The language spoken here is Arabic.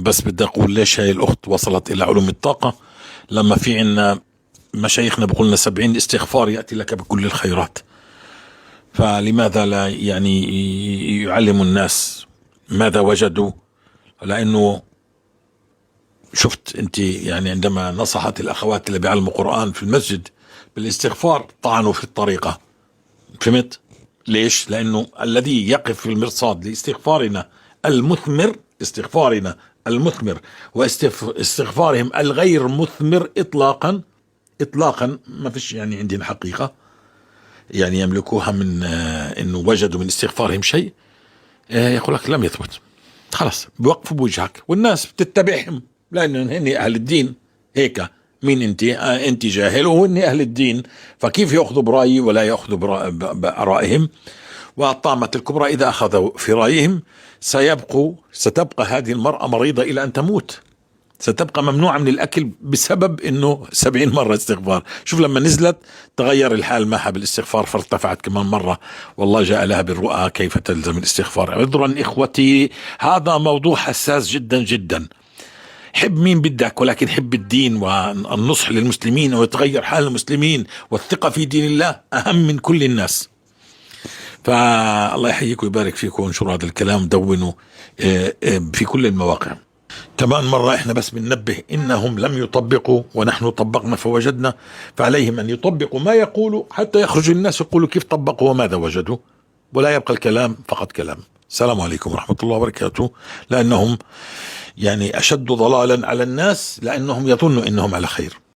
بس بدي أقول ليش هاي الأخت وصلت إلى علوم الطاقة لما في عنا مشايخنا بقولنا 70 استغفار يأتي لك بكل الخيرات. فلماذا لا يعني يعلم الناس ماذا وجدوا؟ لأنه شفت أنت يعني عندما نصحت الأخوات اللي بيعلموا قرآن في المسجد بالاستغفار طعنوا في الطريقة. فهمت؟ ليش؟ لأنه الذي يقف في المرصاد لاستغفارنا المثمر، استغفارنا المثمر واستغفارهم الغير مثمر إطلاقا إطلاقا، ما فيش يعني عندنا حقيقة يعني يملكوها من إنه وجدوا من استغفارهم شيء. يقول لك لم يثبت، خلاص بوقفوا بوجهك والناس بتتبعهم لأنه هن أهل الدين. هيك مين أنت؟ أنت جاهل وهن أهل الدين، فكيف يأخذوا برأيي ولا يأخذوا برأيهم؟ والطامة الكبرى إذا أخذوا في رأيهم ستبقى هذه المرأة مريضة إلى أن تموت، ستبقى ممنوعة من الأكل بسبب أنه 70 مرة استغفار. شوف لما نزلت تغير الحال معها بالاستغفار فارتفعت كمان مرة، والله جاء لها بالرؤى كيف تلزم الاستغفار. عذرا إخوتي، هذا موضوع حساس جدا جدا. حب مين بدك، ولكن حب الدين والنصح للمسلمين ويتغير حال المسلمين والثقة في دين الله أهم من كل الناس. فالله يحييكم ويبارك فيكم، وانشروا هذا الكلام، دونوا في كل المواقع. كمان مرة احنا بس بننبه انهم لم يطبقوا ونحن طبقنا فوجدنا، فعليهم ان يطبقوا ما يقولوا حتى يخرج الناس يقولوا كيف طبقوا وماذا وجدوا، ولا يبقى الكلام فقط كلام. السلام عليكم ورحمة الله وبركاته. لانهم يعني اشد ضلالا على الناس لانهم يظنوا انهم على خير.